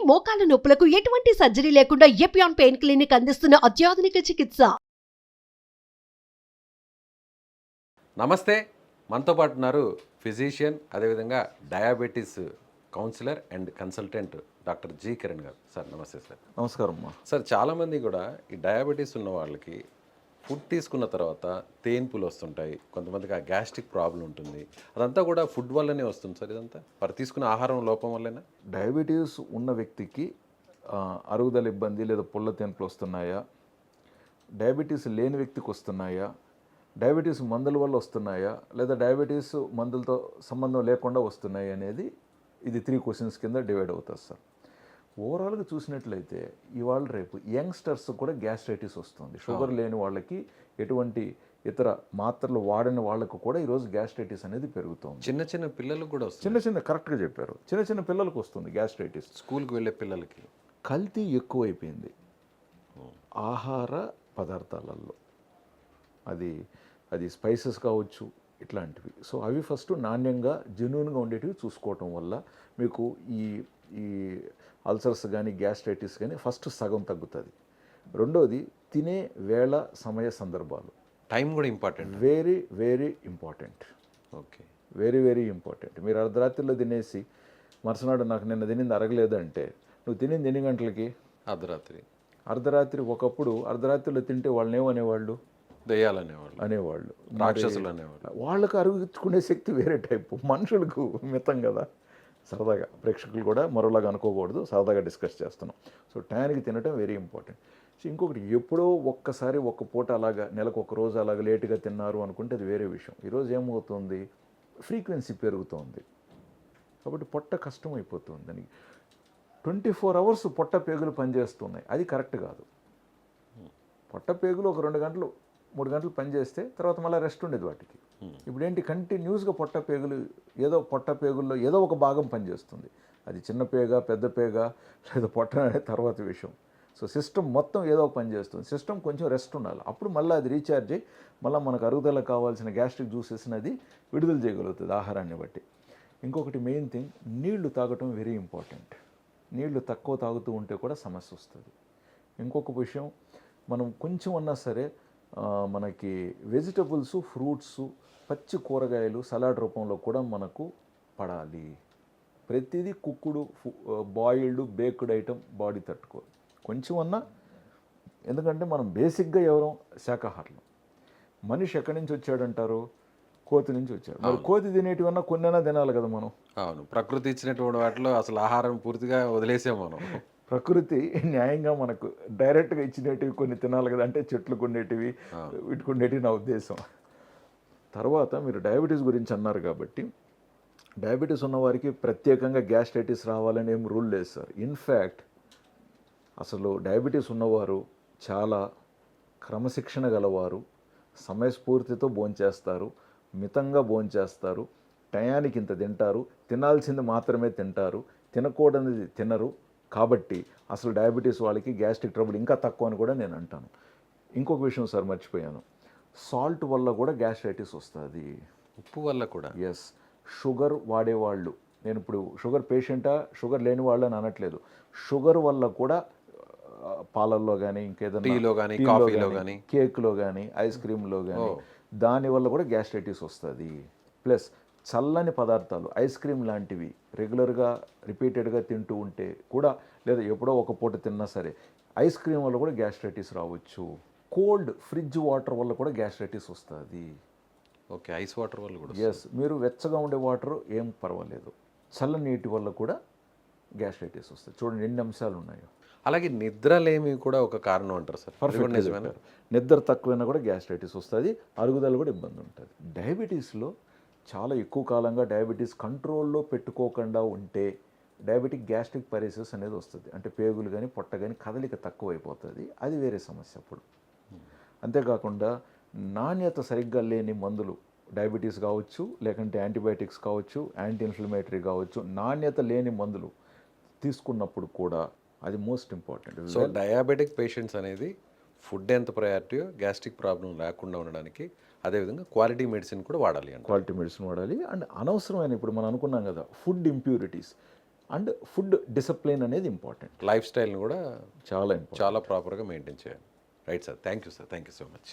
మోకాల నొప్పులకు ఎటువంటి సర్జరీ లేకుండా ఎపియాన్ పెయిన్ క్లినిక్ అందిస్తున్న అత్యాధునిక చికిత్స. నమస్తే, మనతో పాటు ఉన్నారు ఫిజిషియన్, అదేవిధంగా diabetes counsellor and consultant doctor G Kiran గారు. సార్ నమస్తే. సార్ నమస్కారం అమ్మా. సార్, చాలామంది కూడా ఈ డయాబెటీస్ ఉన్న వాళ్ళకి ఫుడ్ తీసుకున్న తర్వాత తేన్పులు వస్తుంటాయి, కొంతమందికి ఆ గ్యాస్ట్రిక్ ప్రాబ్లం ఉంటుంది, అదంతా కూడా ఫుడ్ వల్లనే వస్తుంది సార్. ఇదంతా వారు తీసుకున్న ఆహారం లోపం వల్లేనా? డయాబెటీస్ ఉన్న వ్యక్తికి అరుగుదల ఇబ్బంది లేదా పుల్ల తేన్పులు వస్తున్నాయా, డయాబెటీస్ లేని వ్యక్తికి వస్తున్నాయా, డయాబెటీస్ మందుల వల్ల వస్తున్నాయా, లేదా డయాబెటీస్ మందులతో సంబంధం లేకుండా వస్తున్నాయి అనేది ఇది 3 క్వశ్చన్స్ కింద డివైడ్ అవుతుంది సార్. ఓవరాల్గా చూసినట్లయితే ఇవాళ రేపు యంగ్స్టర్స్ కూడా గ్యాస్ట్రైటిస్ వస్తుంది. షుగర్ లేని వాళ్ళకి, ఎటువంటి ఇతర మాత్రలు వాడని వాళ్ళకు కూడా ఈరోజు గ్యాస్ట్రైటిస్ అనేది పెరుగుతుంది. చిన్న చిన్న పిల్లలకు కూడా వస్తుంది. చిన్న కరెక్ట్గా చెప్పారు, చిన్న పిల్లలకు వస్తుంది గ్యాస్ట్రైటిస్. స్కూల్కి వెళ్ళే పిల్లలకి కల్తీ ఎక్కువైపోయింది ఆహార పదార్థాలలో. అది స్పైసెస్ కావచ్చు, ఇట్లాంటివి. సో అవి ఫస్ట్ నాణ్యంగా జెన్యూన్గా ఉండేటివి చూసుకోవటం వల్ల మీకు ఈ అల్సర్స్ కానీ గ్యాస్ట్రైటిస్ కానీ ఫస్ట్ సగం తగ్గుతుంది. రెండోది తినే వేళ, సమయ, సందర్భాలు. టైం కూడా important. Very very important. Okay, very important. మీరు అర్ధరాత్రిలో తినేసి మరుసనాడు నాకు నిన్న తినింది అరగలేదంటే, నువ్వు తినింది ఎన్ని గంటలకి? అర్ధరాత్రి. ఒకప్పుడు అర్ధరాత్రిలో తింటే వాళ్ళని ఏమనేవాళ్ళు? దయ్యాలనేవాళ్ళు, రాక్షసులు అనేవాళ్ళు. వాళ్ళకు అరుగుచ్చుకునే శక్తి వేరే టైపు, మనుషులకు మితం కదా. సరదాగా ప్రేక్షకులు కూడా మరోలాగా అనుకోకూడదు, సరదాగా డిస్కస్ చేస్తున్నాం. సో టైంకి తినటం వెరీ ఇంపార్టెంట్. సో ఇంకొకటి, ఎప్పుడో ఒక్కసారి ఒక్క పూట అలాగా నెలకు ఒక రోజు అలాగా లేటుగా తిన్నారు అనుకుంటే అది వేరే విషయం. ఈరోజు ఏమవుతుంది, ఫ్రీక్వెన్సీ పెరుగుతోంది కాబట్టి పొట్ట కష్టం అయిపోతుంది. దానికి 24 అవర్స్ పొట్ట పేగులు పనిచేస్తున్నాయి, అది కరెక్ట్ కాదు. పొట్ట పేగులు ఒక 2 గంటలు 3 గంటలు పనిచేస్తే తర్వాత మళ్ళీ రెస్ట్ ఉండేది వాటికి. ఇప్పుడు ఏంటి, కంటిన్యూస్గా పొట్ట పేగుల్లో ఏదో ఒక భాగం పనిచేస్తుంది. అది చిన్న పేగ, పెద్ద పేగ, లేదా పొట్ట అనే తర్వాత విషయం. సో సిస్టమ్ మొత్తం ఏదో ఒక పని చేస్తుంది. సిస్టమ్ కొంచెం రెస్ట్ ఉండాలి, అప్పుడు మళ్ళీ అది రీఛార్జ్ అయ్యి మళ్ళీ మనకు అరుగుదల కావాల్సిన గ్యాస్ట్రిక్ జ్యూసెస్ అది విడుదల చేయగలుగుతుంది ఆహారాన్ని బట్టి. ఇంకొకటి మెయిన్ థింగ్, నీళ్లు తాగటం వెరీ ఇంపార్టెంట్. నీళ్లు తక్కువ తాగుతూ ఉంటే కూడా సమస్య వస్తుంది. ఇంకొక విషయం, మనం కొంచెం అన్నా సరే మనకి వెజిటబుల్స్, ఫ్రూట్స్, పచ్చి కూరగాయలు సలాడ్ రూపంలో కూడా మనకు పడాలి. ప్రతిదీ కుక్కుడు, బాయిల్డ్, బేక్డ్ ఐటమ్ బాడీ తట్టుకోదు కొంచెం అన్నా. ఎందుకంటే మనం బేసిక్గా ఎవరం శాకాహారులు. మనిషి ఎక్కడి నుంచి వచ్చాడంటారు? కోతి నుంచి వచ్చాడు. మరి కోతి తినేటివన్నా కొన్నైనా తినాలి కదా మనం. అవును, ప్రకృతి ఇచ్చినటువంటి వాటిలో అసలు ఆహారం పూర్తిగా వదిలేసాం మనం. ప్రకృతి న్యాయంగా మనకు డైరెక్ట్గా ఇచ్చినవి కొన్ని తినాలి కదా, అంటే చెట్లు కొనేటివి, వీటికి ఉండేటివి నా ఉద్దేశం. తర్వాత మీరు డయాబెటీస్ గురించి అన్నారు కాబట్టి, డయాబెటీస్ ఉన్నవారికి ప్రత్యేకంగా గ్యాస్ట్రైటిస్ రావాలని ఏం రూల్ లేదు సార్. ఇన్ఫ్యాక్ట్ అసలు డయాబెటీస్ ఉన్నవారు చాలా క్రమశిక్షణ గలవారు, సమయస్ఫూర్తితో భోంచేస్తారు, మితంగా భోంచేస్తారు, టయానికి ఇంత తింటారు, తినాల్సింది మాత్రమే తింటారు, తినకూడనిది తినరు. కాబట్టి అసలు డయాబెటీస్ వాళ్ళకి గ్యాస్ట్రిక్ ట్రబుల్ ఇంకా తక్కువ అని కూడా నేను అంటాను. ఇంకొక విషయం సార్ మర్చిపోయాను, సాల్ట్ వల్ల కూడా గ్యాస్ట్రైటిస్ వస్తుంది. ఉప్పు వల్ల కూడా? ఎస్. షుగర్ వాడేవాళ్ళు, నేను ఇప్పుడు షుగర్ పేషెంటా, షుగర్ లేని వాళ్ళు అని అనట్లేదు, షుగర్ వల్ల కూడా పాలల్లో కానీ, ఇంకేదైనా టీలో కానీ, కాఫీలో కానీ, కేక్లో కానీ, ఐస్ క్రీమ్లో కానీ, దానివల్ల కూడా గ్యాస్ట్రైటిస్ వస్తుంది. ప్లస్ చల్లని పదార్థాలు, ఐస్ క్రీమ్ లాంటివి రెగ్యులర్గా రిపీటెడ్గా తింటూ ఉంటే కూడా, లేదా ఎప్పుడో ఒక పూట తిన్నా సరే ఐస్ క్రీమ్ వల్ల కూడా గ్యాస్ట్రైటిస్ రావచ్చు. కోల్డ్ ఫ్రిడ్జ్ వాటర్ వల్ల కూడా గ్యాస్ట్రైటిస్ వస్తుంది. ఓకే, ఐస్ వాటర్ వల్ల కూడా? ఎస్. మీరు వెచ్చగా ఉండే వాటర్ ఏం పర్వాలేదు, చల్లని నీటి వల్ల కూడా గ్యాస్ట్రైటిస్ వస్తుంది. చూడండి ఎన్ని అంశాలు ఉన్నాయో. అలాగే నిద్రలేమి కూడా ఒక కారణం అంటారు సార్. పర్ఫెక్ట్. నిద్ర తక్కువైనా కూడా గ్యాస్ట్రైటిస్ వస్తుంది, అరుగుదల కూడా ఇబ్బంది ఉంటుంది. డయాబెటీస్లో చాలా ఎక్కువ కాలంగా డయాబెటీస్ కంట్రోల్లో పెట్టుకోకుండా ఉంటే డయాబెటిక్ గ్యాస్ట్రిక్ పైరెసిస్ అనేది వస్తుంది. అంటే పేగులు కానీ పొట్ట కానీ కదలిక తక్కువ అయిపోతుంది, అది వేరే సమస్య అప్పుడు. అంతేకాకుండా నాణ్యత సరిగ్గా లేని మందులు, డయాబెటీస్ కావచ్చు, లేకుంటే యాంటీబయాటిక్స్ కావచ్చు, యాంటీ ఇన్ఫ్లమేటరీ కావచ్చు, నాణ్యత లేని మందులు తీసుకున్నప్పుడు కూడా అది most important. So diabetic patients అనేది ఫుడ్ ఎంత ప్రయారిటీయో గ్యాస్ట్రిక్ ప్రాబ్లం లేకుండా ఉండడానికి అదేవిధంగా క్వాలిటీ మెడిసిన్ కూడా వాడాలి. క్వాలిటీ మెడిసిన్ వాడాలి. అండ్ అనవసరమైన, ఇప్పుడు మనం అనుకున్నాం కదా, food impurities, and food discipline అనేది ఇంపార్టెంట్, లైఫ్ స్టైల్ని కూడా చాలా ఇంపార్టెంట్. చాలా ప్రాపర్గా మెయింటైన్ చేయాలి. Right sir, thank you so much.